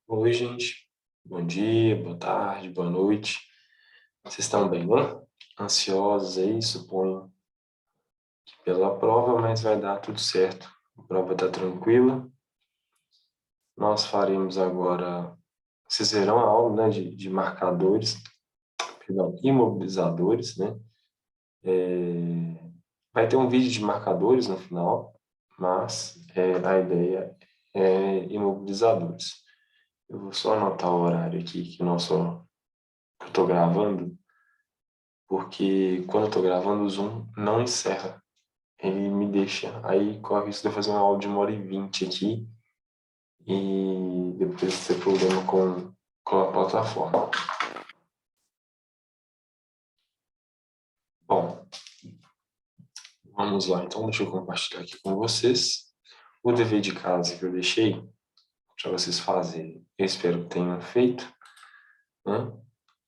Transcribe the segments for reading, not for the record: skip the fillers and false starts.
Oi, gente. Bom dia, boa tarde, boa noite. Vocês estão bem, né? Ansiosos aí, suponho que pela prova, mas vai dar tudo certo. A prova está tranquila. Nós faremos agora, vocês verão a aula, né, de marcadores, perdão, imobilizadores, né? Vai ter um vídeo de marcadores no final, mas a ideia é imobilizadores. Eu vou só anotar o horário aqui que eu estou gravando, porque quando eu estou gravando o Zoom não encerra, ele me deixa, aí corre o risco de eu fazer um áudio de 1h20 aqui e depois ter problema com a plataforma. Bom, vamos lá, então deixa eu compartilhar aqui com vocês o dever de casa que eu deixei para vocês fazerem. Eu espero que tenham feito, né?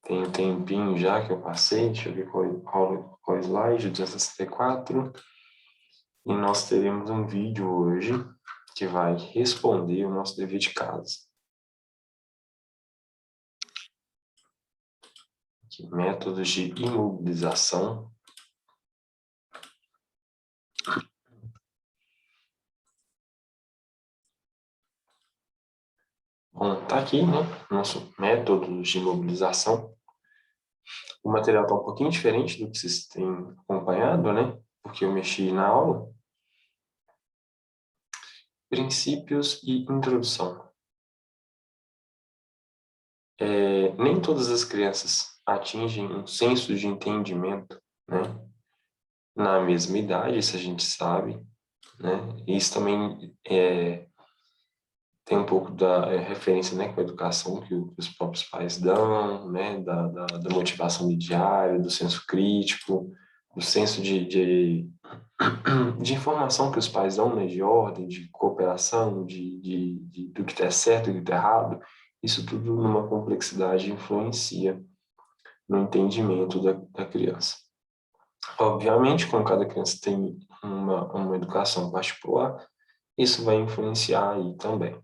Tem um tempinho já que eu passei, deixa eu ver qual slide, 264. E nós teremos um vídeo hoje que vai responder o nosso dever de casa. Aqui, métodos de imobilização. Bom, tá aqui, né? Nosso método de imobilização. O material está um pouquinho diferente do que vocês têm acompanhado, né? Porque eu mexi na aula. Princípios e introdução. Nem todas as crianças atingem um senso de entendimento, né? Na mesma idade, isso a gente sabe, né? Isso também tem um pouco da referência, né, com a educação que os próprios pais dão, né, da motivação diária, do senso crítico, do senso de informação que os pais dão, né, de ordem, de cooperação, do que é certo e do que é errado. Isso tudo numa complexidade influencia no entendimento da criança. Obviamente, como cada criança tem uma educação particular, isso vai influenciar aí também.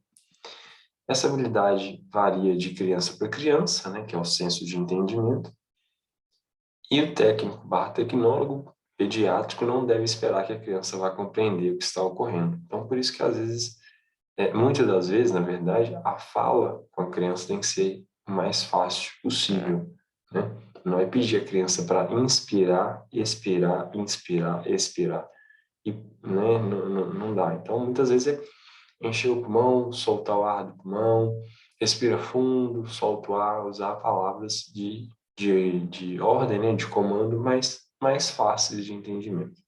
Essa habilidade varia de criança para criança, né, que é o senso de entendimento, e o técnico/tecnólogo pediátrico não deve esperar que a criança vá compreender o que está ocorrendo. Então, por isso que às vezes, muitas das vezes, na verdade, a fala com a criança tem que ser o mais fácil possível, né? Não é pedir a criança para inspirar, expirar, inspirar, expirar. E, né, não dá. Então, muitas vezes encher o pulmão, soltar o ar do pulmão, respira fundo, solta o ar, usar palavras de ordem, né, de comando, mas mais fáceis de entendimento.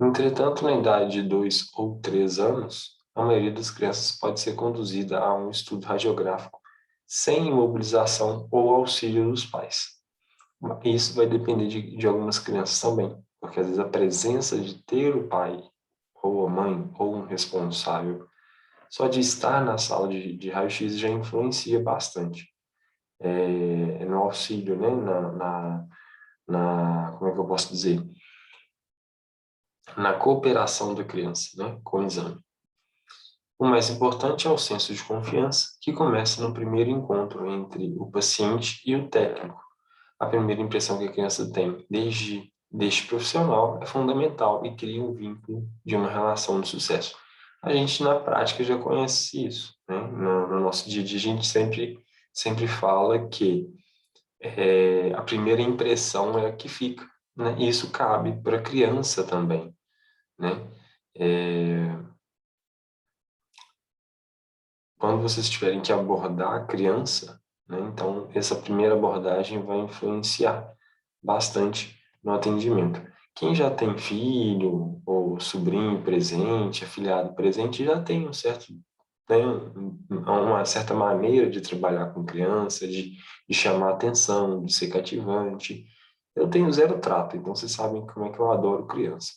Entretanto, na idade de 2 ou 3 anos, a maioria das crianças pode ser conduzida a um estudo radiográfico sem imobilização ou auxílio dos pais. Isso vai depender de algumas crianças também, porque às vezes a presença de ter o pai ou a mãe ou um responsável só de estar na sala de raio-x já influencia bastante no auxílio, né? Como é que eu posso dizer? Na cooperação da criança, né? Com o exame. O mais importante é o senso de confiança, que começa no primeiro encontro entre o paciente e o técnico. A primeira impressão que a criança tem deste profissional é fundamental e cria um vínculo de uma relação de sucesso. A gente, na prática, já conhece isso, né? No nosso dia a dia, a gente sempre fala que a primeira impressão é a que fica, né? E isso cabe para a criança também, né? Quando vocês tiverem que abordar a criança, né? Então, essa primeira abordagem vai influenciar bastante no atendimento. Quem já tem filho ou sobrinho presente, afilhado presente, já tem né, uma certa maneira de trabalhar com criança, de chamar atenção, de ser cativante. Eu tenho zero trato, então vocês sabem como é que eu adoro criança.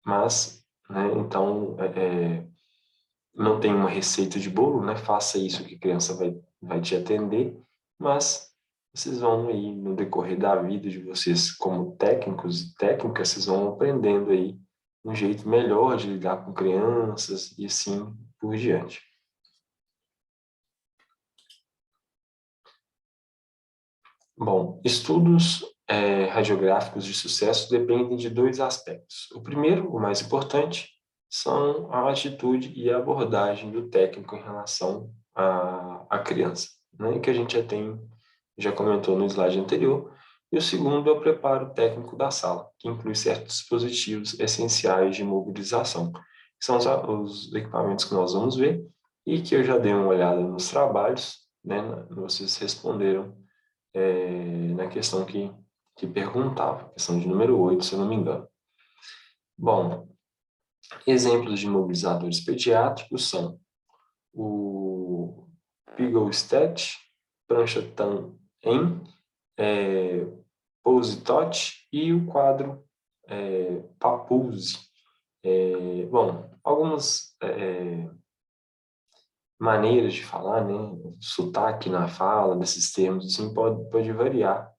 Mas, né, então, não tem uma receita de bolo, né? Faça isso que a criança vai te atender, mas vocês vão aí, no decorrer da vida de vocês como técnicos e técnicas, vocês vão aprendendo aí um jeito melhor de lidar com crianças e assim por diante. Bom, estudos radiográficos de sucesso dependem de dois aspectos. O primeiro, o mais importante, são a atitude e a abordagem do técnico em relação à criança, né? Que a gente já comentou no slide anterior. E o segundo é o preparo técnico da sala, que inclui certos dispositivos essenciais de mobilização, que são os equipamentos que nós vamos ver e que eu já dei uma olhada nos trabalhos, né? Vocês responderam na questão que perguntava, questão de número 8, se eu não me engano. Bom, exemplos de mobilizadores pediátricos são o Pigostat, prancha Tan-En, Pose-Tot e o quadro Papuse. Bom, algumas maneiras de falar, né? Sotaque na fala desses termos assim, pode variar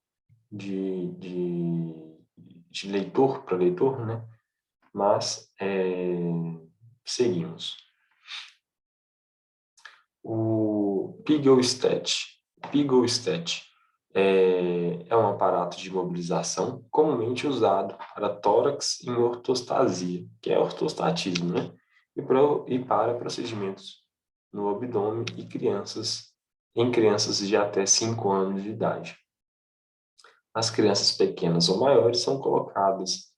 de leitor para leitor, né? Mas seguimos. O Pigostat é um aparato de mobilização comumente usado para tórax em ortostasia, que é ortostatismo, né? E para procedimentos no abdômen em crianças de até 5 anos de idade. As crianças pequenas ou maiores são colocadas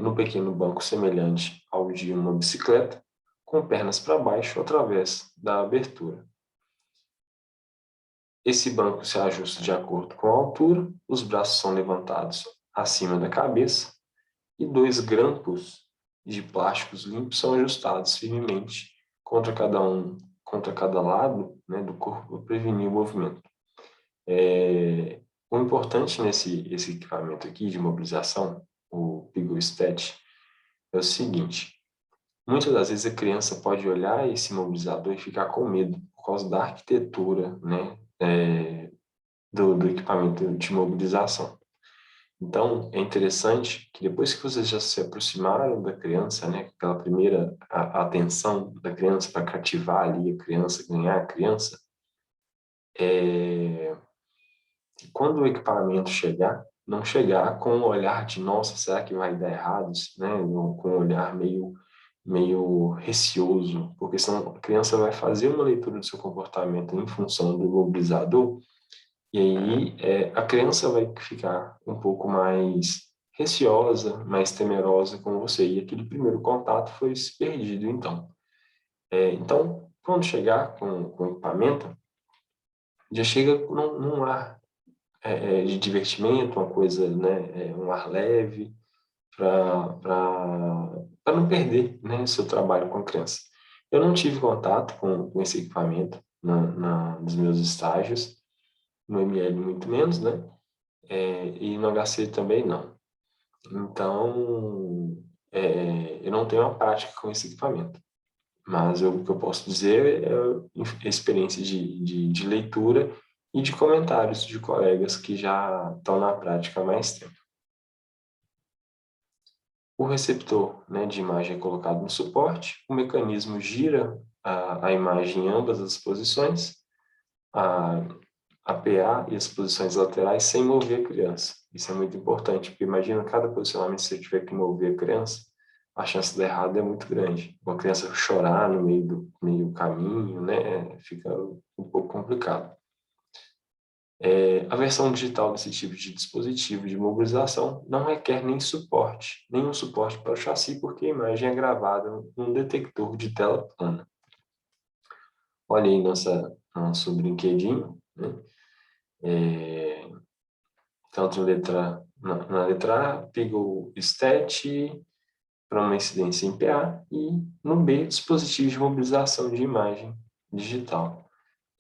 no pequeno banco semelhante ao de uma bicicleta, com pernas para baixo através da abertura. Esse banco se ajusta de acordo com a altura, os braços são levantados acima da cabeça e 2 grampos de plásticos limpos são ajustados firmemente contra cada lado, né, do corpo para prevenir o movimento. O importante esse equipamento aqui de mobilização, o Pigostat, é o seguinte: muitas das vezes a criança pode olhar esse mobilizador e ficar com medo por causa da arquitetura, né, do equipamento de mobilização. Então, é interessante que depois que vocês já se aproximaram da criança, né, aquela primeira atenção da criança para cativar ali a criança, ganhar a criança, quando o equipamento chegar, não chegar com um olhar de, nossa, será que vai dar errado, né, com um olhar meio receoso, porque senão a criança vai fazer uma leitura do seu comportamento em função do mobilizador, e aí a criança vai ficar um pouco mais receosa, mais temerosa com você, e aquele primeiro contato foi perdido, então. Então, quando chegar com o equipamento, já chega num ar de divertimento, uma coisa, né, um ar leve, para não perder, né, seu trabalho com a criança. Eu não tive contato com esse equipamento nos meus estágios, no ML muito menos, né, e no HC também não. Então, eu não tenho uma prática com esse equipamento, mas o que eu posso dizer é a experiência de leitura e de comentários de colegas que já estão na prática há mais tempo. O receptor, né, de imagem é colocado no suporte, o mecanismo gira a imagem em ambas as posições, a PA e as posições laterais sem mover a criança. Isso é muito importante, porque imagina cada posicionamento, se você tiver que mover a criança, a chance de dar errado é muito grande. Uma criança chorar no meio do caminho, né, fica um pouco complicado. A versão digital desse tipo de dispositivo de mobilização não requer nenhum suporte para o chassi, porque a imagem é gravada num detector de tela plana. Olha aí nosso brinquedinho, né? Tanto na letra A, Pigostat para uma incidência em PA, e no B, dispositivo de mobilização de imagem digital.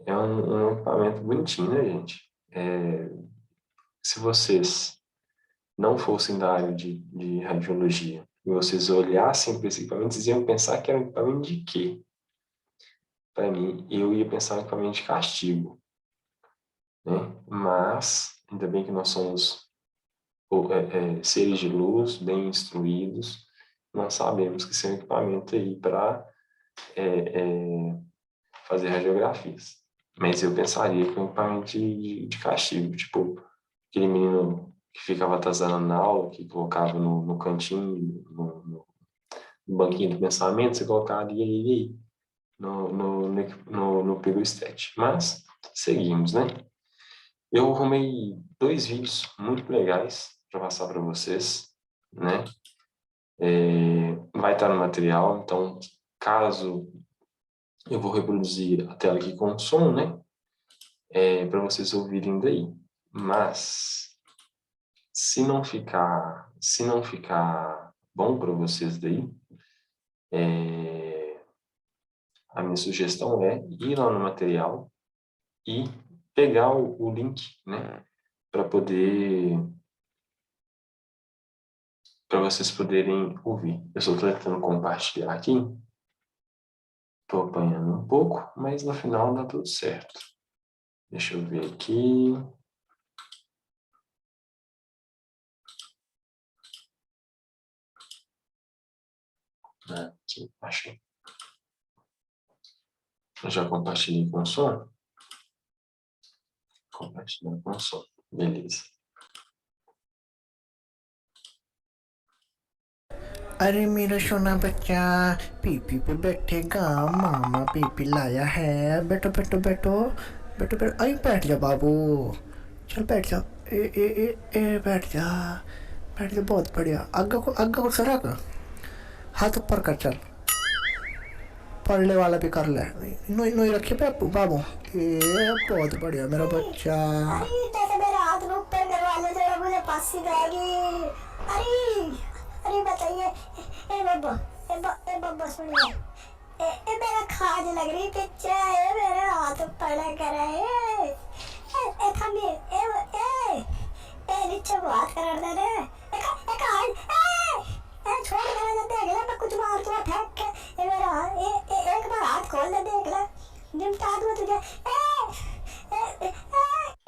É um equipamento bonitinho, né, gente? Se vocês não fossem da área de radiologia e vocês olhassem para esse equipamento, vocês iam pensar que era um equipamento de quê? Para mim, eu ia pensar em equipamento de castigo, né? Mas, ainda bem que nós somos seres de luz, bem instruídos, nós sabemos que esse é um equipamento aí para fazer radiografias. Mas eu pensaria que é um equipamento de castigo, tipo aquele menino que ficava atazanando na aula, que colocava no cantinho, no banquinho do pensamento, você colocaria ele aí no Pegostat. Mas, seguimos, né? Eu arrumei 2 vídeos muito legais para passar para vocês, né? Vai estar no material, então, caso eu vou reproduzir a tela aqui com som, né? Para vocês ouvirem daí. Mas, se não ficar bom para vocês daí, a minha sugestão é ir lá no material e pegar o link, né, para vocês poderem ouvir. Eu estou tentando compartilhar aqui, estou apanhando um pouco, mas no final dá tudo certo. Deixa eu ver aqui. Aqui, achei. Eu já compartilhei com som? Compartilhando com som. Beleza. अरे मेरा सोना बच्चा पीपी पे बैठेगा। मामा पीपी लाया है। बैठो बैठो बैठो बैठो बैठो। आई बैठ जा बाबू। चल बैठ जा। ए बैठ जा। बैठ जा, बहुत बढ़िया। आगे को सरक। हाथ ऊपर कर, चल। पढ़ने वाला भी कर ले। नोई नोई रखिए पे बाबू। ये बहुत बढ़िया मेरा बच्चा। अरे जैसे मेरे हाथ में ऊपर करवा लो जरा, मुझे पासी जाएगी। अरे अरे बताइए, ए बब्बा सुनिए, मेरा खाज लग रही पिक्चर है, मेरे हाथ ऊपर कर रहे हैं। ए थमी नीचे को हाथ कर दे रे। एक हाथ छोड़ मेरा, जब देख ले मैं कुछ मार दूंगा फेंक के। ये मेरा एक बार हाथ खोल दे, देख ले निपटा दूँ तुझे।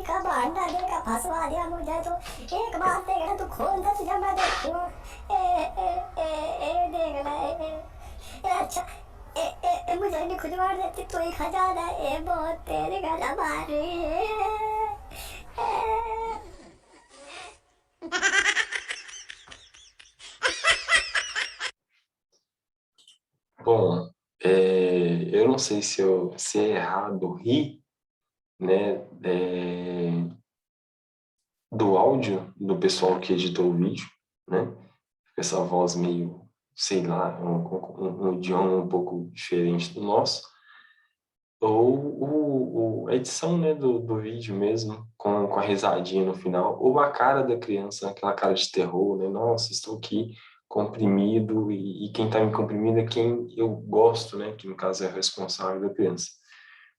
का भांडा देगा, फंसवा दिया मुझे तो। एक बार देख ले, तू खोल दे तुझे मैं देखूं। देख ले। अच्छा मुझे नहीं खुजवाड़ देती, तू ही खजाना है, बहुत तेरे गला मार रही है। Bom, eu não sei se é errado rir, né, do áudio do pessoal que editou o vídeo, né, com essa voz meio, sei lá, um idioma um pouco diferente do nosso, ou a edição, né, do vídeo mesmo, com a risadinha no final, ou a cara da criança, aquela cara de terror, né, nossa, estou aqui comprimido, e quem está me comprimindo é quem eu gosto, né, que no caso é o responsável da criança.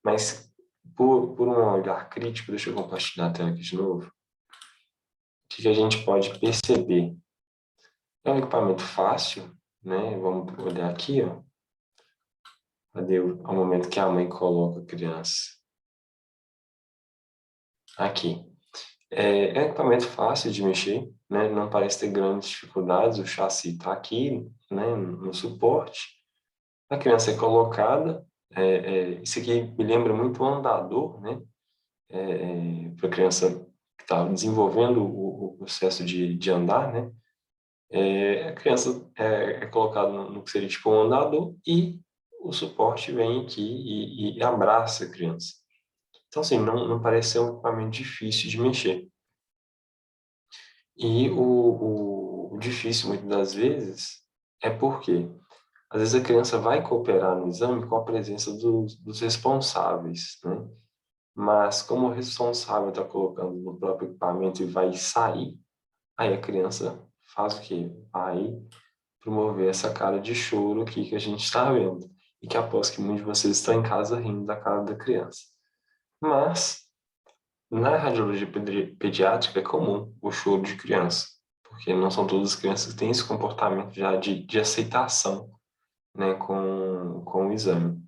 Mas, por um olhar crítico, deixa eu compartilhar a tela aqui de novo, o que a gente pode perceber? É um equipamento fácil, né, vamos olhar aqui, ó. Cadê o momento que a mãe coloca a criança? Aqui. É um equipamento fácil de mexer, né? Não parece ter grandes dificuldades. O chassi está aqui, né, no suporte. A criança é colocada. Isso aqui me lembra muito o andador, né? Para a criança que está desenvolvendo o processo de andar, né? A criança é colocada no que seria tipo um andador e o suporte vem aqui e abraça a criança. Então, assim, não parece ser um equipamento difícil de mexer. E o difícil, muitas das vezes, é porque, às vezes, a criança vai cooperar no exame com a presença dos responsáveis, né? Mas, como o responsável está colocando no próprio equipamento e vai sair, aí a criança faz o quê? Vai promover essa cara de choro aqui que a gente está vendo. E que aposto que muitos de vocês estão em casa rindo da cara da criança. Mas, na radiologia pediátrica é comum o choro de criança, porque não são todas as crianças que têm esse comportamento já de aceitação, né, com o exame.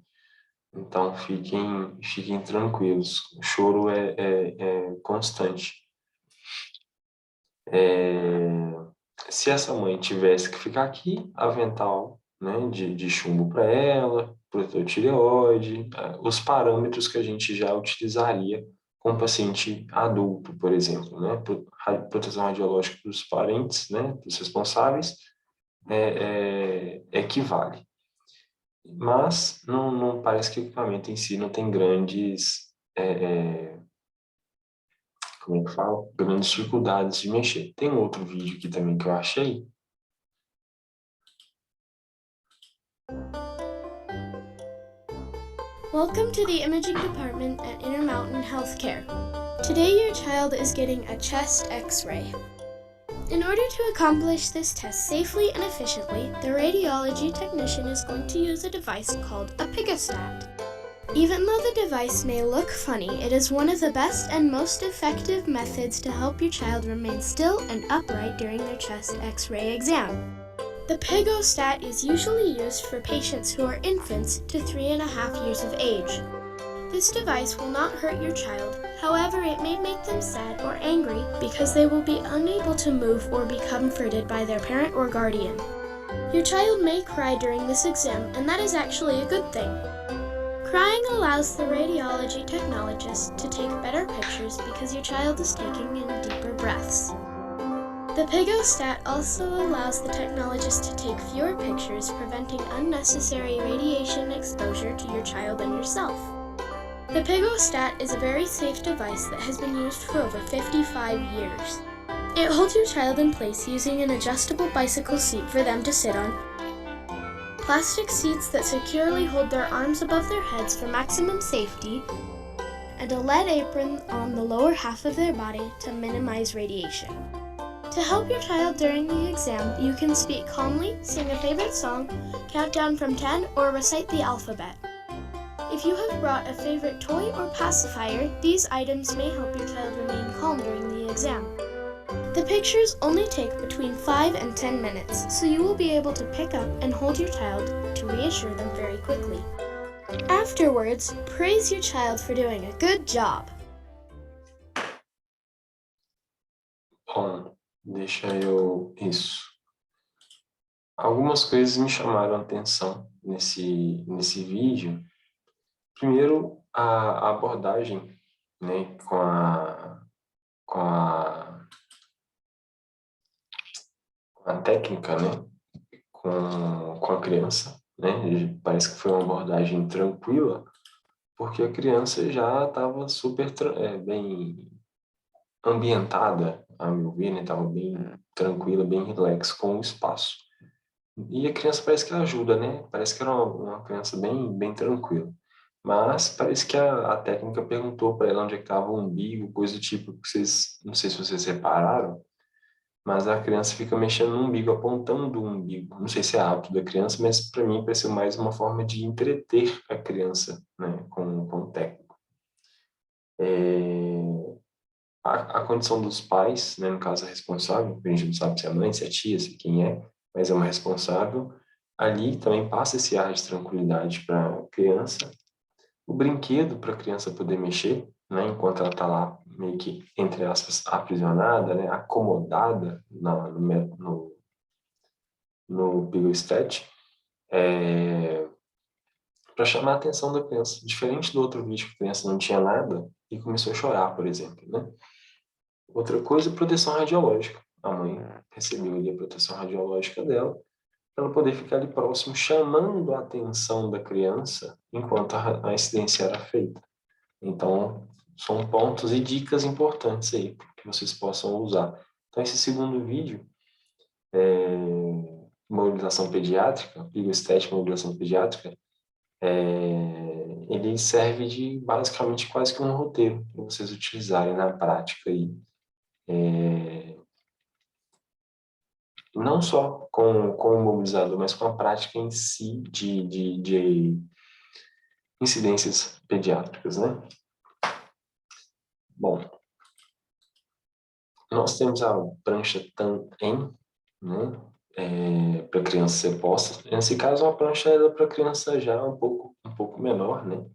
Então, fiquem tranquilos, o choro é constante. se essa mãe tivesse que ficar aqui, avental, né, de chumbo para ela, protetor tireoide, os parâmetros que a gente já utilizaria com paciente adulto, por exemplo, né, proteção radiológica dos parentes, né, dos responsáveis, equivale. Mas não parece que o equipamento em si não tem grandes, como é que fala? Grandes dificuldades de mexer. Tem um outro vídeo aqui também que eu achei. Welcome to the imaging department at Intermountain Healthcare. Today your child is getting a chest x-ray. In order to accomplish this test safely and efficiently, the radiology technician is going to use a device called a pigostat. Even though the device may look funny, it is one of the best and most effective methods to help your child remain still and upright during their chest x-ray exam. The pigostat is usually used for patients who are infants to 3.5 years of age. This device will not hurt your child, however it may make them sad or angry because they will be unable to move or be comforted by their parent or guardian. Your child may cry during this exam, and that is actually a good thing. Crying allows the radiology technologist to take better pictures because your child is taking in deeper breaths. The pigostat also allows the technologist to take fewer pictures, preventing unnecessary radiation exposure to your child and yourself. The pigostat is a very safe device that has been used for over 55 years. It holds your child in place using an adjustable bicycle seat for them to sit on, plastic seats that securely hold their arms above their heads for maximum safety, and a lead apron on the lower half of their body to minimize radiation. To help your child during the exam, you can speak calmly, sing a favorite song, count down from 10, or recite the alphabet. If you have brought a favorite toy or pacifier, these items may help your child remain calm during the exam. The pictures only take between 5 and 10 minutes, so you will be able to pick up and hold your child to reassure them very quickly. Afterwards, praise your child for doing a good job. Bom, deixa eu... Isso. Algumas coisas me chamaram a atenção nesse vídeo. Primeiro, a abordagem, né, com a técnica, né, com a criança, né, parece que foi uma abordagem tranquila, porque a criança já estava super bem ambientada, a meu ver, né, estava bem tranquila, bem relax com o espaço. E a criança parece que ajuda, né, parece que era uma criança bem tranquila. Mas parece que a técnica perguntou para ela onde é que estava o umbigo, coisa do tipo, não sei se vocês repararam, mas a criança fica mexendo no umbigo, apontando o umbigo. Não sei se é hábito da criança, mas para mim pareceu mais uma forma de entreter a criança, né, com o técnico. A condição dos pais, né, no caso a responsável, a gente não sabe se é a mãe, se é a tia, se é quem é, mas é uma responsável, ali também passa esse ar de tranquilidade para a criança. O brinquedo para a criança poder mexer, né, enquanto ela está lá meio que, entre aspas, aprisionada, né, acomodada no pigostat, para chamar a atenção da criança. Diferente do outro vídeo que a criança não tinha nada e começou a chorar, por exemplo, né? Outra coisa, proteção radiológica. A mãe recebeu ali a proteção radiológica dela, para ela poder ficar ali próximo, chamando a atenção da criança enquanto a incidência era feita. Então, são pontos e dicas importantes aí que vocês possam usar. Então, esse segundo vídeo, mobilização pediátrica, pigostat mobilização pediátrica, ele serve de basicamente quase que um roteiro para vocês utilizarem na prática aí. Não só com o mobilizador, mas com a prática em si de incidências pediátricas, né? Bom, nós temos a prancha TAN-EM, né? Para criança ser posta. Nesse caso, a prancha era para criança já um pouco menor, né?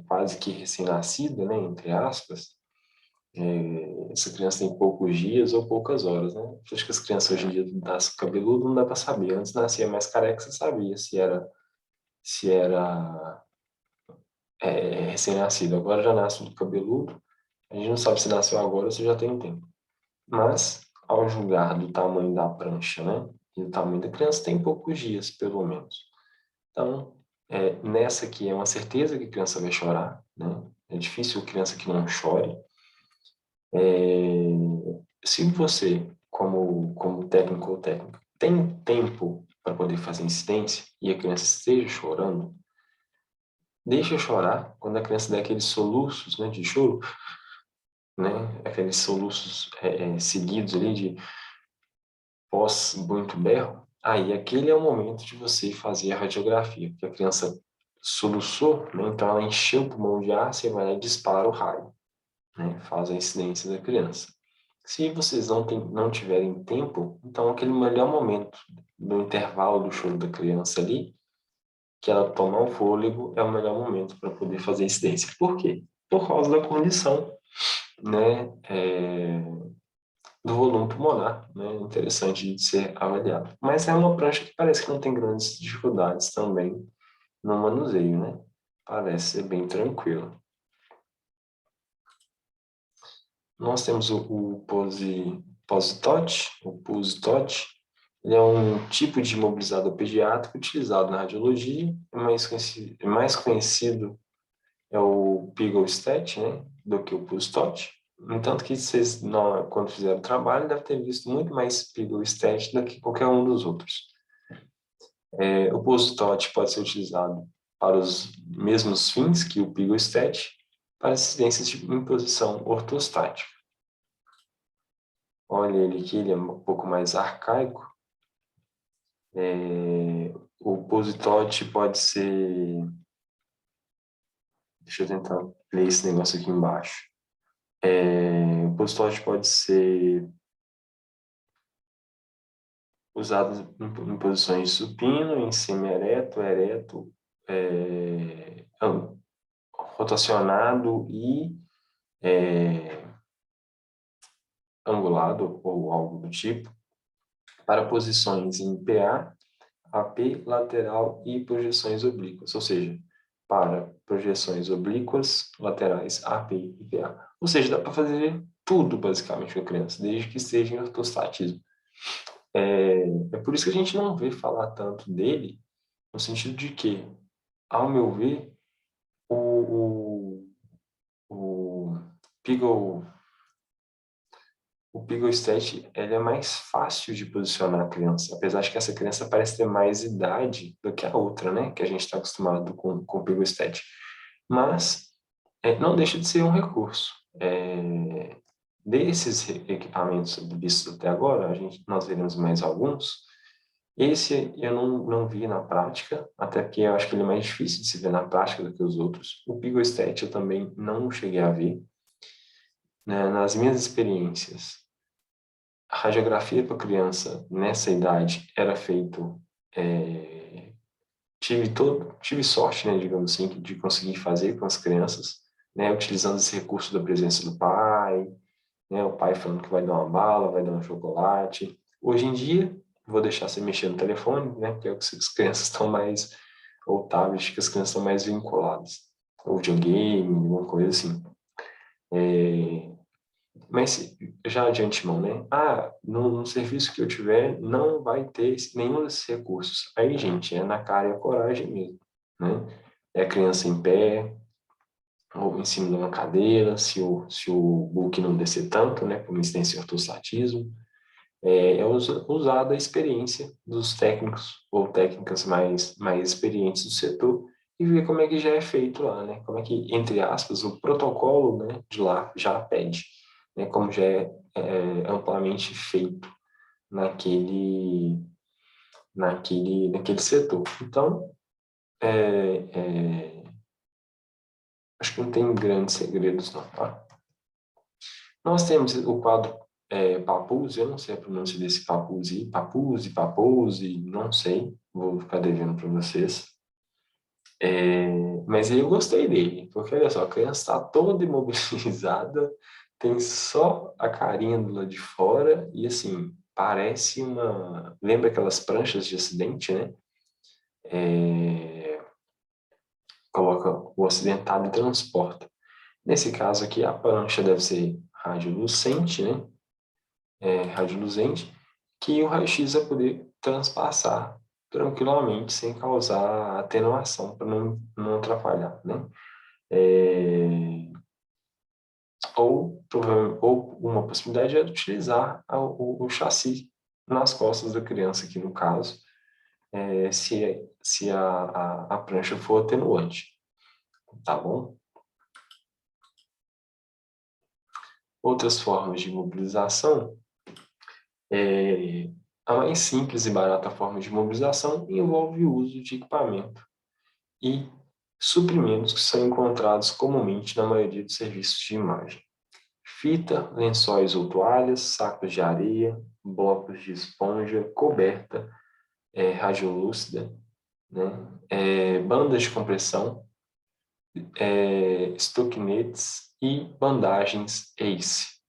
Quase que recém-nascida, né? Entre aspas. Essa criança tem poucos dias ou poucas horas, né? Acho que as crianças hoje em dia nascem cabeludo, não dá para saber. Antes nascia mais careca, você sabia se era recém-nascido. Agora já nasce do cabeludo, a gente não sabe se nasceu agora ou se já tem um tempo. Mas, ao julgar do tamanho da prancha, né? E do tamanho da criança, tem poucos dias, pelo menos. Então, nessa aqui é uma certeza que a criança vai chorar, né? É difícil a criança que não chore. Se você, como técnico ou técnica, tem tempo para poder fazer incidência e a criança esteja chorando, deixa chorar quando a criança der aqueles soluços, né, de choro, né? Aqueles soluços seguidos ali de pós muito berro. Aí aquele é o momento de você fazer a radiografia, porque a criança soluçou, né? Então ela encheu o pulmão de ar, você vai lá e dispara o raio, né? Faz a incidência da criança. Se vocês não tiverem tempo, então aquele melhor momento do intervalo do choro da criança ali, que ela tomar um fôlego, é o melhor momento para poder fazer incidência. Por quê? Por causa da condição, né, do volume pulmonar, né, interessante de ser avaliado. Mas é uma prancha que parece que não tem grandes dificuldades também no manuseio, né? Parece ser bem tranquilo. Nós temos o pose-tote, o pose-tote. Ele é um tipo de imobilizador pediátrico utilizado na radiologia, mais conhecido é o Pigostat, né, do que o pose-tote. No entanto que vocês, quando fizeram o trabalho, devem ter visto muito mais Pigostat do que qualquer um dos outros. O pose-tote pode ser utilizado para os mesmos fins que o Pigostat, para assistências em posição ortostática. Olha ele aqui, ele é um pouco mais arcaico. O pose-tote pode ser... Deixa eu tentar ler esse negócio aqui embaixo. O pose-tote pode ser usado em posições de supino, em semi-ereto, ereto, rotacionado e angulado, ou algo do tipo, para posições em PA, AP, lateral e projeções oblíquas, ou seja, para projeções oblíquas, laterais, AP e PA. Ou seja, dá para fazer tudo, basicamente, com a criança, desde que esteja em ortostatismo. É por isso que a gente não vê falar tanto dele, no sentido de que, ao meu ver, o Pigostat, ele é mais fácil de posicionar a criança, apesar de que essa criança parece ter mais idade do que a outra, né? Que a gente está acostumado com o Pigostat. Mas não deixa de ser um recurso. Desses equipamentos vistos até agora, nós veremos mais alguns. Esse eu não vi na prática, até porque eu acho que ele é mais difícil de se ver na prática do que os outros. O Pigostat eu também não cheguei a ver. Nas minhas experiências, a radiografia para criança nessa idade era feito... tive sorte, né, digamos assim, de conseguir fazer com as crianças, né, utilizando esse recurso da presença do pai, né, o pai falando que vai dar uma bala, vai dar um chocolate. Hoje em dia, vou deixar você mexer no telefone, né, porque é o que as crianças estão mais, ou tablet, que as crianças estão mais vinculadas, ou videogame, alguma coisa assim. Mas já de antemão, né? No serviço que eu tiver, não vai ter nenhum desses recursos. Aí, gente, é na cara e a coragem mesmo, né? É a criança em pé, ou em cima de uma cadeira, se o book não descer tanto, né? Como incidência de ortostatismo. Usada a experiência dos técnicos ou técnicas mais experientes do setor e ver como é que já é feito lá, né? Como é que, entre aspas, o protocolo, né, de lá já pede, né? Como já é amplamente feito naquele setor. Então, acho que não tem grandes segredos, não, tá? Nós temos o quadro Papuzzi, eu não sei a pronúncia desse Papuzzi, não sei, vou ficar devendo para vocês. Mas eu gostei dele, porque olha só, a criança está toda imobilizada, tem só a carinha do lado de fora e, assim, parece uma... Lembra aquelas pranchas de acidente, né? Coloca o acidentado e transporta. Nesse caso aqui, a prancha deve ser radiolucente, né? Radioluzente, que o raio-x vai poder transpassar tranquilamente, sem causar atenuação, para não atrapalhar, né? Ou uma possibilidade é utilizar o chassi nas costas da criança, aqui no caso, se a prancha for atenuante, tá bom? Outras formas de mobilização, a mais simples e barata forma de mobilização envolve o uso de equipamento e suprimentos que são encontrados comumente na maioria dos serviços de imagem. Fita, lençóis ou toalhas, sacos de areia, blocos de esponja, coberta, radiolúcida, né? Bandas de compressão, estoquinetes e bandagens ACE.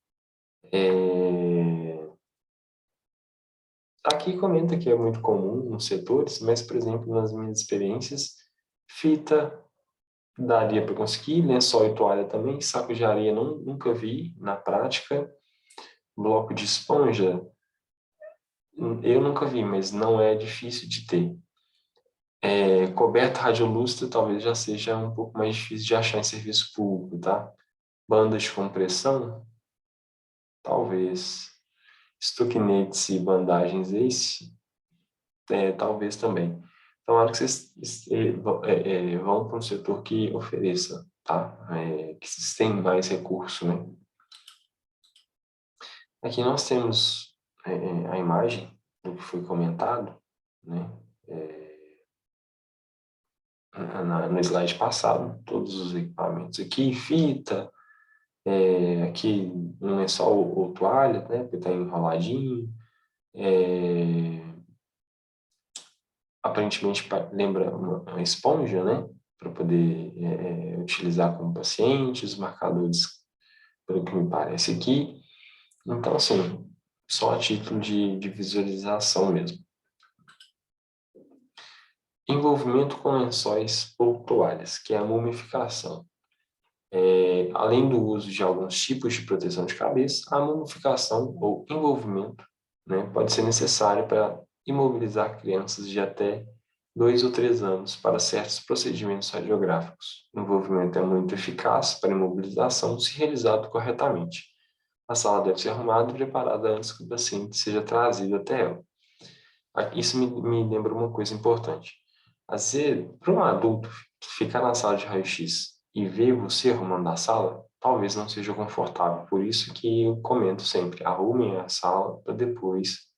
Aqui comenta que é muito comum nos setores, mas, por exemplo, nas minhas experiências, fita daria para conseguir, lençol e toalha também, saco de areia nunca vi na prática, bloco de esponja eu nunca vi, mas não é difícil de ter. Coberta radiolúcida talvez já seja um pouco mais difícil de achar em serviço público, tá? Bandas de compressão, talvez. Estoquinetes e bandagens ACE, talvez também. Então, na hora que vocês vão para um setor que ofereça, tá? Que vocês têm mais recurso, né? Aqui nós temos a imagem do que foi comentado, né? No slide passado, todos os equipamentos aqui, fita, aqui um lençol ou toalha, né? Porque está enroladinho, aparentemente lembra uma esponja, né? Para poder utilizar como paciente, os marcadores, pelo que me parece aqui. Então, assim, só a título de visualização mesmo. Envolvimento com lençóis ou toalhas, que é a mumificação. Além do uso de alguns tipos de proteção de cabeça, a mumificação ou envolvimento, né, pode ser necessário para imobilizar crianças de até 2 ou 3 anos para certos procedimentos radiográficos. O envolvimento é muito eficaz para imobilização se realizado corretamente. A sala deve ser arrumada e preparada antes que o paciente seja trazido até ela. Isso me lembra uma coisa importante. Às vezes, para um adulto ficar na sala de raio-x e ver você arrumando a sala, talvez não seja confortável. Por isso que eu comento sempre, arrumem a sala para depois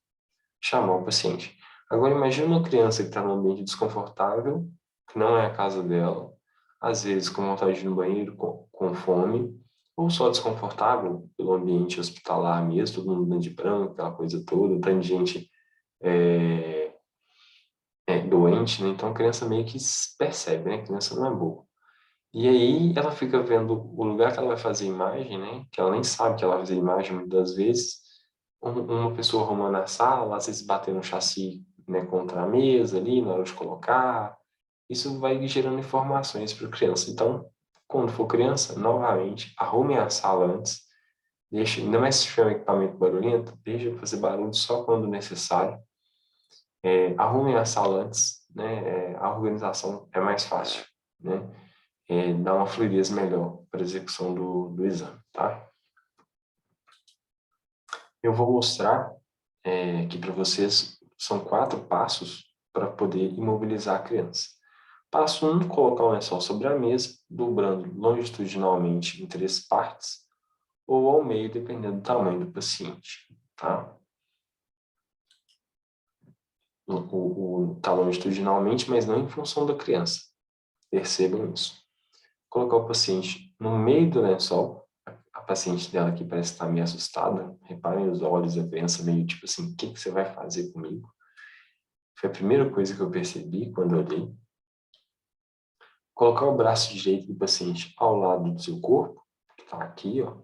chamar o paciente. Agora, imagine uma criança que está num ambiente desconfortável, que não é a casa dela, às vezes com vontade de ir no banheiro, com fome, ou só desconfortável pelo ambiente hospitalar mesmo, todo mundo de branco, aquela coisa toda, tanta gente doente, né? Então a criança meio que percebe, né? A criança não é boa. E aí ela fica vendo o lugar que ela vai fazer imagem, né? Que ela nem sabe que ela vai fazer imagem muitas das vezes. Uma pessoa arrumando a sala, às vezes batendo o chassi, né, contra a mesa ali, na hora de colocar. Isso vai gerando informações para a criança. Então, quando for criança, novamente, arrume a sala antes. Deixe, ainda mais se tiver um equipamento barulhento, deixe fazer barulho só quando necessário. Arrumem a sala antes, né? A organização é mais fácil, né? Dá uma fluidez melhor para a execução do exame, tá? Eu vou mostrar aqui para vocês, são 4 passos para poder imobilizar a criança. Passo 1, colocar o lençol sobre a mesa, dobrando longitudinalmente em 3 partes, ou ao meio, dependendo do tamanho do paciente, tá? Tá longitudinalmente, mas não em função da criança. Percebam isso. Colocar o paciente no meio do lençol. A paciente dela aqui parece estar meio assustada. Reparem os olhos da criança meio tipo assim, o que você vai fazer comigo? Foi a primeira coisa que eu percebi quando eu olhei. Colocar o braço direito do paciente ao lado do seu corpo, que está aqui, ó.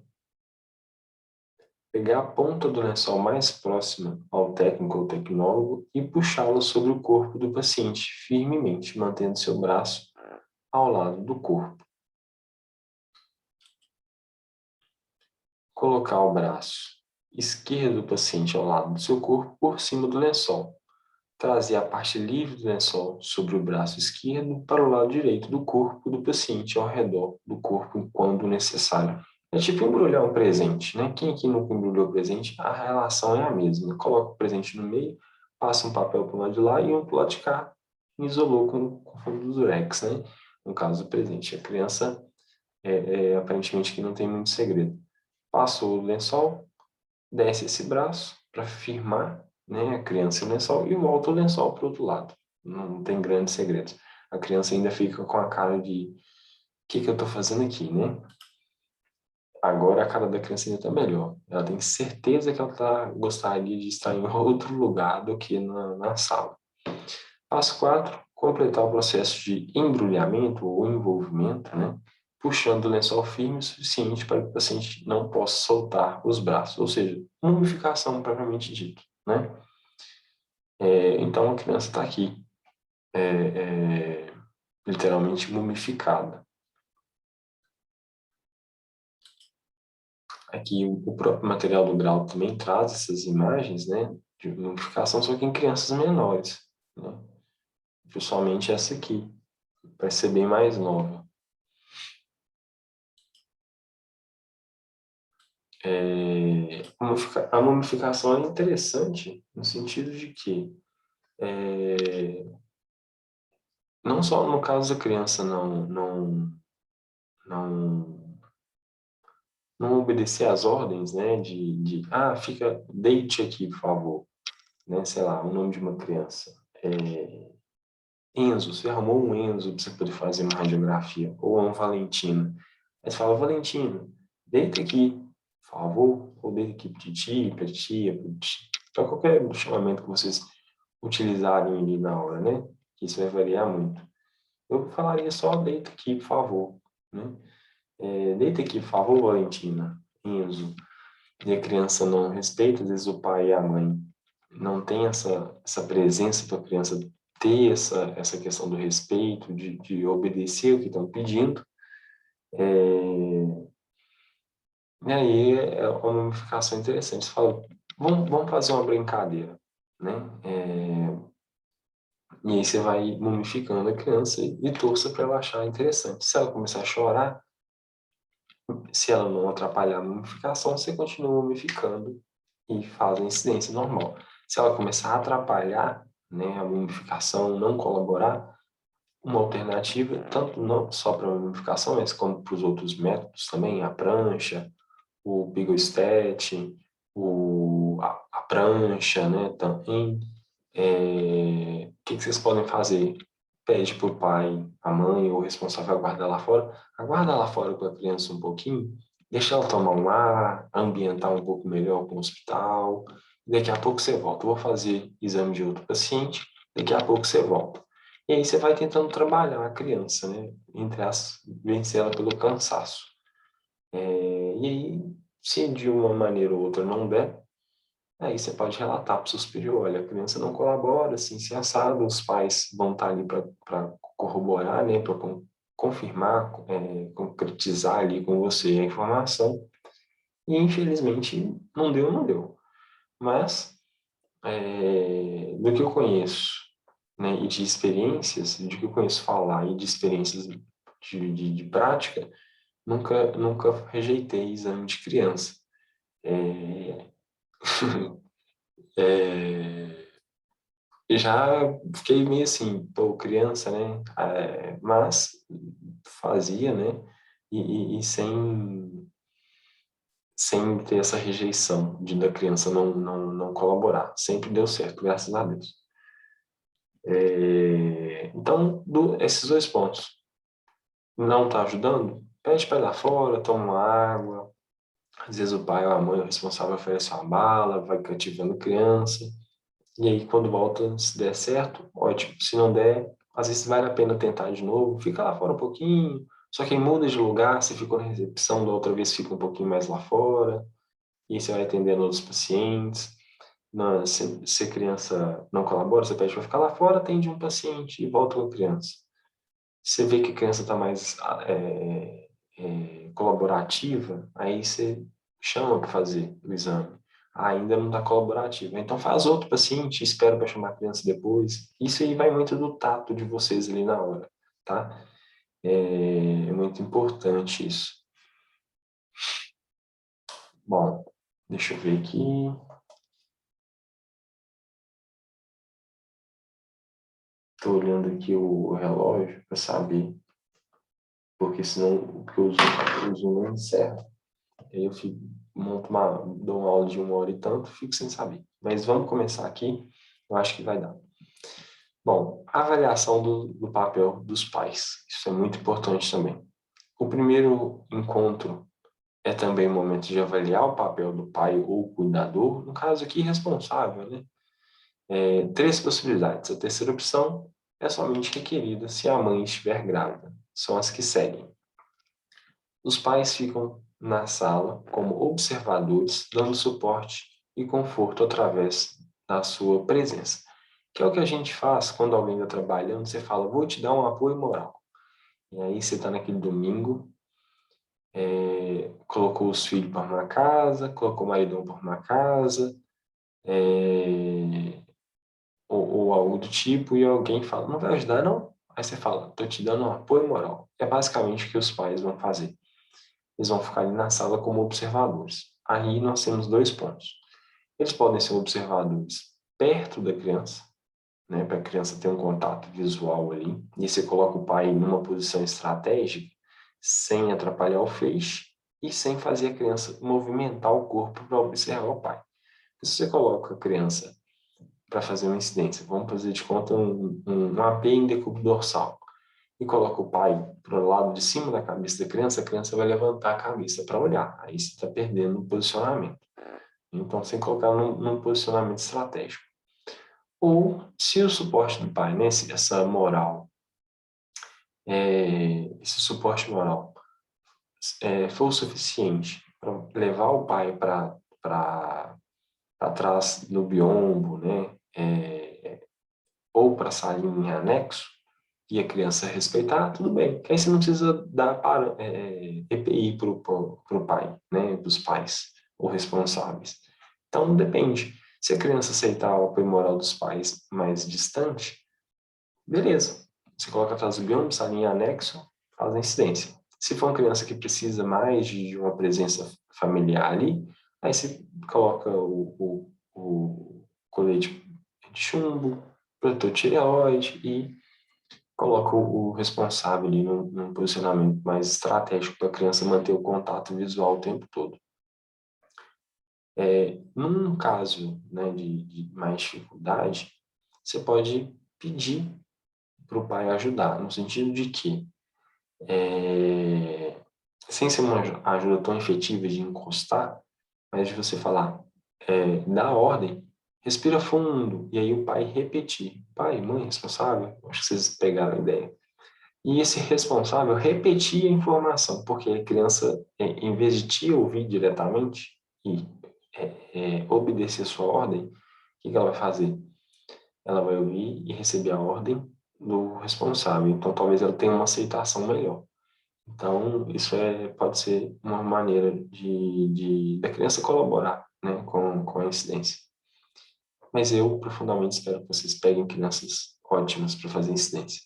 pegar a ponta do lençol mais próxima ao técnico ou tecnólogo e puxá-lo sobre o corpo do paciente, firmemente, mantendo seu braço ao lado do corpo. Colocar o braço esquerdo do paciente ao lado do seu corpo por cima do lençol. Trazer a parte livre do lençol sobre o braço esquerdo para o lado direito do corpo do paciente ao redor do corpo quando necessário. É tipo embrulhar um presente, né? Quem aqui nunca embrulhou o presente, a relação é a mesma. Coloca o presente no meio, passa um papel para o lado de lá e um para o lado de cá, e isolou com fundo do durex, né? No caso do presente. A criança, aparentemente, que não tem muito segredo. Passou o lençol, desce esse braço para firmar, né, a criança e o lençol e volta o lençol para o outro lado. Não tem grandes segredos. A criança ainda fica com a cara de o que eu estou fazendo aqui, né? Agora a cara da criança ainda está melhor. Ela tem certeza que ela gostaria de estar em outro lugar do que na sala. Passo 4, completar o processo de embrulhamento ou envolvimento, né? Puxando o lençol firme o suficiente para que o paciente não possa soltar os braços, ou seja, mumificação propriamente dito, né? Então a criança está aqui, literalmente mumificada. Aqui o próprio material do grau também traz essas imagens, né, de mumificação, só que em crianças menores, né? Principalmente essa aqui, vai ser bem mais nova. A mumificação é interessante no sentido de que não só no caso da criança não obedecer às ordens, né, deite aqui, por favor, né, sei lá, o nome de uma criança. Enzo, você arrumou um Enzo para você poder fazer uma radiografia, ou uma Valentina. Aí você fala, Valentina, deita aqui, por favor, ou deita aqui para titia, para tia, para qualquer chamamento que vocês utilizarem ali na hora, né? Que isso vai variar muito. Eu falaria só deita aqui, por favor, né? Deita aqui, por favor, Valentina, Enzo. E a criança não respeita, às vezes o pai e a mãe não tem essa presença para a criança ter essa questão do respeito, de obedecer o que estão pedindo. E aí é uma mumificação interessante. Você fala, vamos fazer uma brincadeira, né? E aí você vai mumificando a criança e torça para ela achar interessante. Se ela começar a chorar, se ela não atrapalhar a mumificação, você continua mumificando e faz a incidência normal. Se ela começar a atrapalhar, né, a mumificação, não colaborar, uma alternativa, tanto não só para a mumificação, mas como para os outros métodos também, a prancha, o bigostat, a prancha, né, também. O que vocês podem fazer? Pede para o pai, a mãe ou o responsável aguardar lá fora. Aguarda lá fora com a criança um pouquinho, deixa ela tomar um ar, ambientar um pouco melhor com o hospital. Daqui a pouco você volta. Eu vou fazer exame de outro paciente, daqui a pouco você volta. E aí você vai tentando trabalhar a criança, né? Vencer ela pelo cansaço. E aí, se de uma maneira ou outra não der, aí você pode relatar para o seu superior, olha, a criança não colabora, assim, se assado, os pais vão estar ali para corroborar, né, para confirmar, concretizar ali com você a informação, e infelizmente não deu, não deu. Mas, do que eu conheço, né, e de experiências, de que eu conheço falar e de experiências de prática, nunca rejeitei exame de criança. Já fiquei meio assim, pô, criança, né? Mas fazia, né? E sem ter essa rejeição da criança não colaborar. Sempre deu certo, graças a Deus. Então, esses dois pontos. Não está ajudando? Pede para ir lá fora, toma uma água. Às vezes o pai ou a mãe, o responsável, oferece uma bala, vai cativando a criança. E aí, quando volta, se der certo, ótimo. Se não der, às vezes vale a pena tentar de novo. Fica lá fora um pouquinho. Só que muda de lugar, você ficou na recepção, da outra vez fica um pouquinho mais lá fora. e você vai atendendo outros pacientes. Se a criança não colabora, você pede para ficar lá fora, atende um paciente e volta com a criança. Você vê que a criança está mais colaborativa, aí você chama para fazer o exame. Ainda não está colaborativa. Então faz outro paciente, espera para chamar a criança depois. Isso aí vai muito do tato de vocês ali na hora, tá? É muito importante isso. Bom, deixa eu ver aqui. Estou olhando aqui o relógio para saber, porque senão o Zoom não encerra. Aí eu dou uma aula de 1 hora e tanto, fico sem saber. Mas vamos começar aqui, eu acho que vai dar. Bom, a avaliação do papel dos pais. Isso é muito importante também. O primeiro encontro é também o momento de avaliar o papel do pai ou cuidador, no caso aqui, responsável, né? 3 possibilidades. A terceira opção é somente requerida se a mãe estiver grávida. São as que seguem. Os pais ficam na sala como observadores, dando suporte e conforto através da sua presença. Que é o que a gente faz quando alguém está trabalhando, você fala, vou te dar um apoio moral. E aí você está naquele domingo, colocou os filhos para arrumar casa, colocou o maridão para arrumar casa, ou algo do tipo, e alguém fala, não vai ajudar não? Aí você fala, estou te dando um apoio moral. É basicamente o que os pais vão fazer. Eles vão ficar ali na sala como observadores. Aí nós temos 2 pontos. Eles podem ser observadores perto da criança, né, para a criança ter um contato visual ali, e você coloca o pai numa posição estratégica, sem atrapalhar o feixe e sem fazer a criança movimentar o corpo para observar o pai. Se você coloca a criança para fazer uma incidência, vamos fazer de conta um AP em decúbito dorsal, e coloca o pai para o lado de cima da cabeça da criança, a criança vai levantar a cabeça para olhar. Aí você está perdendo o posicionamento. Então, você tem que colocar num posicionamento estratégico. Ou, se o suporte do pai, né, essa moral, esse suporte moral for o suficiente para levar o pai para trás do biombo, né, ou para a salinha em anexo, e a criança respeitar, tudo bem. Aí você não precisa dar EPI para o pai, né, dos pais ou responsáveis. Então, depende. Se a criança aceitar o apoio moral dos pais mais distante, beleza. Você coloca atrás do bioma, salinha anexo, faz a incidência. Se for uma criança que precisa mais de uma presença familiar ali, aí você coloca o colete de chumbo, protetor de tireoide e coloca o responsável ali num posicionamento mais estratégico para a criança manter o contato visual o tempo todo. Num caso, né, de mais dificuldade, você pode pedir para o pai ajudar, no sentido de que, sem ser uma ajuda tão efetiva de encostar, mas de você falar, dá ordem, respira fundo, e aí o pai repetir. Pai, mãe, responsável, acho que vocês pegaram a ideia. E esse responsável repetir a informação, porque a criança, em vez de te ouvir diretamente e obedecer a sua ordem, o que ela vai fazer? Ela vai ouvir e receber a ordem do responsável. Então, talvez ela tenha uma aceitação melhor. Então, isso pode ser uma maneira da criança colaborar, né, com a incidência. Mas eu, profundamente, espero que vocês peguem crianças ótimas para fazer incidência.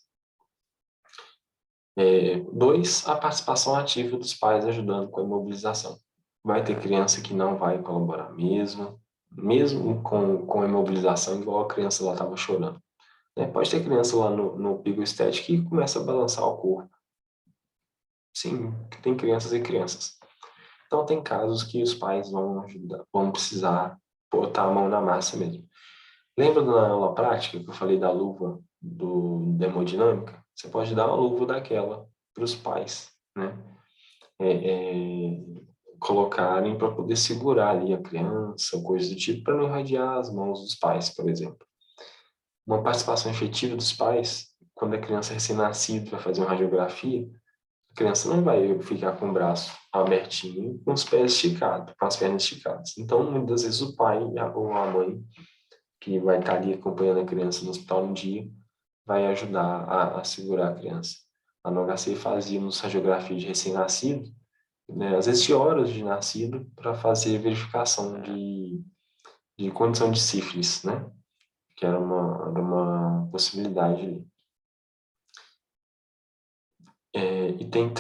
2, a participação ativa dos pais ajudando com a imobilização. Vai ter criança que não vai colaborar mesmo com a imobilização, igual a criança lá estava chorando. Pode ter criança lá no Pigo Estético que começa a balançar o corpo. Sim, tem crianças e crianças. Então, tem casos que os pais vão precisar botar a mão na massa mesmo. Lembra da aula prática que eu falei da luva da hemodinâmica? Você pode dar uma luva daquela para os pais, né? Colocarem para poder segurar ali a criança, coisa do tipo, para não irradiar as mãos dos pais, por exemplo. Uma participação efetiva dos pais, quando a criança é recém-nascida vai fazer uma radiografia, a criança não vai ficar com o braço abertinho, com os pés esticados, com as pernas esticadas. Então, muitas vezes o pai ou a mãe, que vai estar ali acompanhando a criança no hospital no dia, vai ajudar a segurar a criança. Lá no HC fazíamos radiografia de recém-nascido, né, às vezes de horas de nascido, para fazer verificação de condição de sífilis, né? Que era uma possibilidade ali. E tem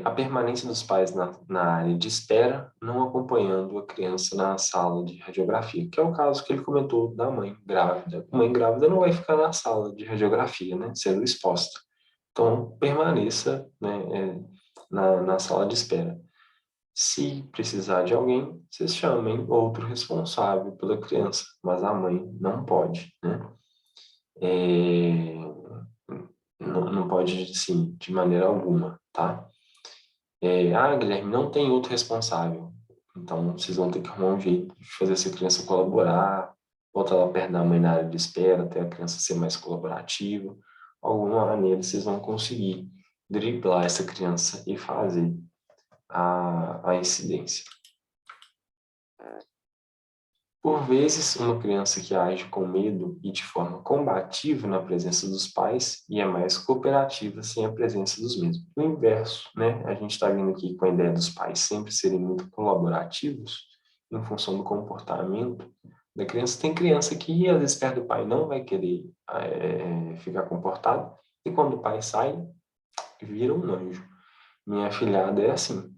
a permanência dos pais na área de espera, não acompanhando a criança na sala de radiografia, que é o caso que ele comentou da mãe grávida. A mãe grávida não vai ficar na sala de radiografia, né, sendo exposta. Então, permaneça, né, na sala de espera. Se precisar de alguém, vocês chamem outro responsável pela criança, mas a mãe não pode, né? Não pode, sim, de maneira alguma, tá? Guilherme, não tem outro responsável. Então, vocês vão ter que arrumar um jeito de fazer essa criança colaborar, botar ela perto da mãe na área de espera, até a criança ser mais colaborativa. Alguma maneira, vocês vão conseguir driblar essa criança e fazer a incidência. Por vezes, uma criança que age com medo e de forma combativa na presença dos pais e é mais cooperativa sem a presença dos mesmos. O inverso, né? A gente está vindo aqui com a ideia dos pais sempre serem muito colaborativos em função do comportamento da criança. Tem criança que, às vezes, perto do pai não vai querer ficar comportado e quando o pai sai, vira um anjo. Minha afilhada é assim.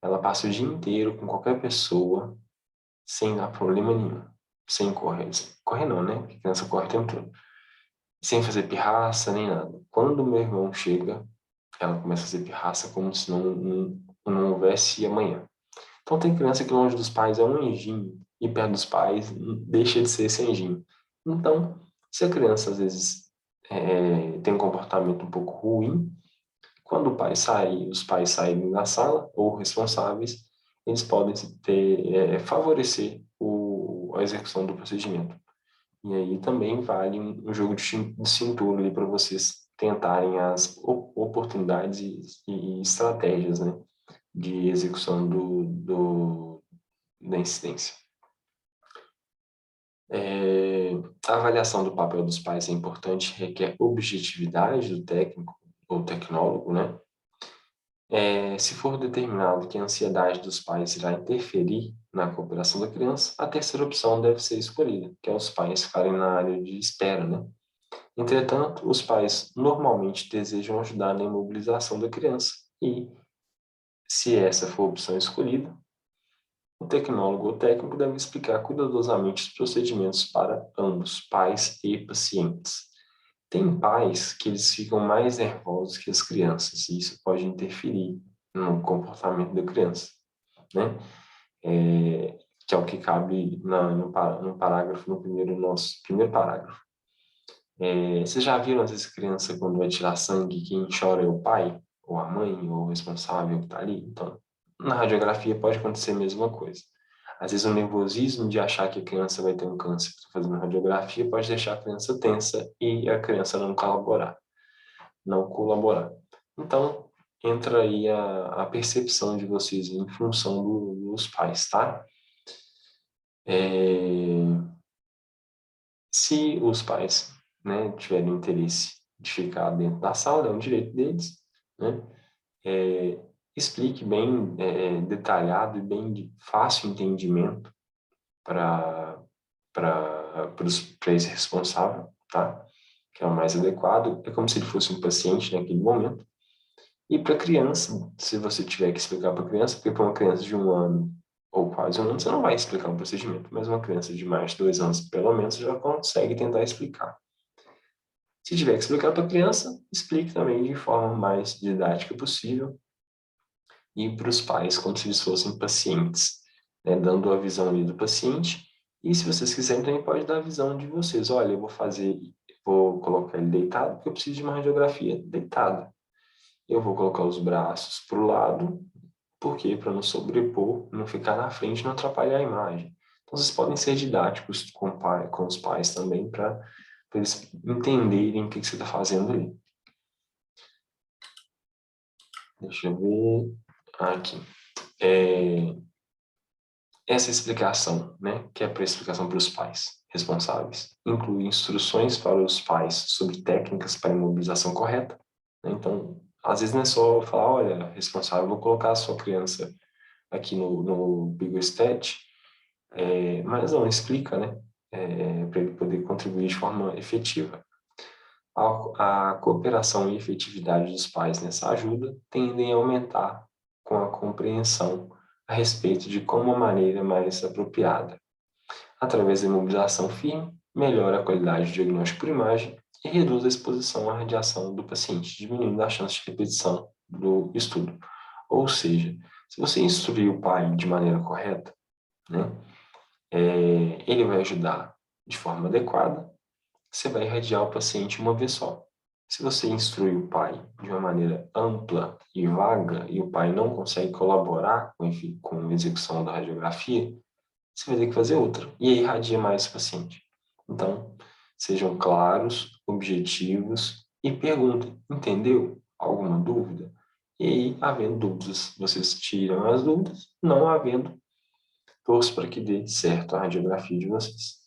Ela passa o dia inteiro com qualquer pessoa sem dar problema nenhum, sem correr. Correr não, né? Porque criança corre o tempo todo. Sem fazer pirraça, nem nada. Quando meu irmão chega, ela começa a fazer pirraça como se não houvesse amanhã. Então tem criança que longe dos pais é um anjinho, e perto dos pais deixa de ser esse anjinho. Então, se a criança às vezes tem um comportamento um pouco ruim, quando o pai sai, os pais saírem da sala, ou responsáveis, eles podem favorecer a execução do procedimento. E aí também vale um jogo de cintura ali para vocês tentarem as oportunidades e estratégias, né, de execução da incidência. A avaliação do papel dos pais é importante, requer objetividade do técnico ou tecnólogo, né? Se for determinado que a ansiedade dos pais irá interferir na cooperação da criança, a terceira opção deve ser escolhida, que é os pais ficarem na área de espera, né? Entretanto, os pais normalmente desejam ajudar na imobilização da criança e, se essa for a opção escolhida, o tecnólogo ou técnico deve explicar cuidadosamente os procedimentos para ambos, pais e pacientes. Tem pais que eles ficam mais nervosos que as crianças, e isso pode interferir no comportamento da criança, né? Que é o que cabe no parágrafo, nosso primeiro parágrafo. Vocês já viram, às vezes, criança, quando vai tirar sangue, quem chora é o pai, ou a mãe, ou o responsável que está ali? Então, na radiografia pode acontecer a mesma coisa. Às vezes o nervosismo de achar que a criança vai ter um câncer fazendo radiografia pode deixar a criança tensa e a criança não colaborar. Então, entra aí a percepção de vocês em função dos pais, tá? Se os pais, né, tiverem interesse de ficar dentro da sala, é um direito deles, né? Explique bem detalhado e bem de fácil entendimento para esse responsável, tá? Que é o mais adequado. É como se ele fosse um paciente naquele momento. E para a criança, se você tiver que explicar para a criança, porque para uma criança de 1 ano ou quase 1 ano, você não vai explicar um procedimento, mas uma criança de mais de 2 anos, pelo menos, já consegue tentar explicar. Se tiver que explicar para a criança, explique também de forma mais didática possível e para os pais, como se eles fossem pacientes, né, dando a visão ali do paciente. E se vocês quiserem, também pode dar a visão de vocês. Olha, eu vou colocar ele deitado, porque eu preciso de uma radiografia deitada. Eu vou colocar os braços para o lado, porque para não sobrepor, não ficar na frente, não atrapalhar a imagem. Então, vocês podem ser didáticos com os pais também, para eles entenderem o que você está fazendo ali. Deixa eu ver aqui. Essa explicação, né, que é para explicação para os pais responsáveis, inclui instruções para os pais sobre técnicas para imobilização correta, né? Então, às vezes não é só falar, olha, responsável, vou colocar a sua criança aqui no Bigostat, mas não, explica, né, para ele poder contribuir de forma efetiva. A cooperação e efetividade dos pais nessa ajuda tendem a aumentar com a compreensão a respeito de como a maneira mais apropriada. Através da imobilização firme, melhora a qualidade do diagnóstico por imagem e reduz a exposição à radiação do paciente, diminuindo a chance de repetição do estudo. Ou seja, se você instruir o pai de maneira correta, né, ele vai ajudar de forma adequada, você vai irradiar o paciente uma vez só. Se você instrui o pai de uma maneira ampla e vaga e o pai não consegue colaborar com a execução da radiografia, você vai ter que fazer outra. E aí irradia mais o paciente. Então, sejam claros, objetivos e perguntem, entendeu? Alguma dúvida? E aí, havendo dúvidas, vocês tiram as dúvidas. Não havendo, torço para que dê certo a radiografia de vocês.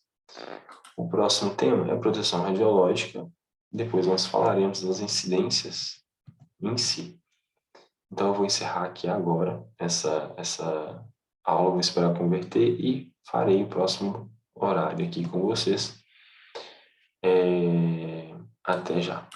O próximo tema é proteção radiológica. Depois nós falaremos das incidências em si. Então, eu vou encerrar aqui agora essa aula, vou esperar converter e farei o próximo horário aqui com vocês. Até já.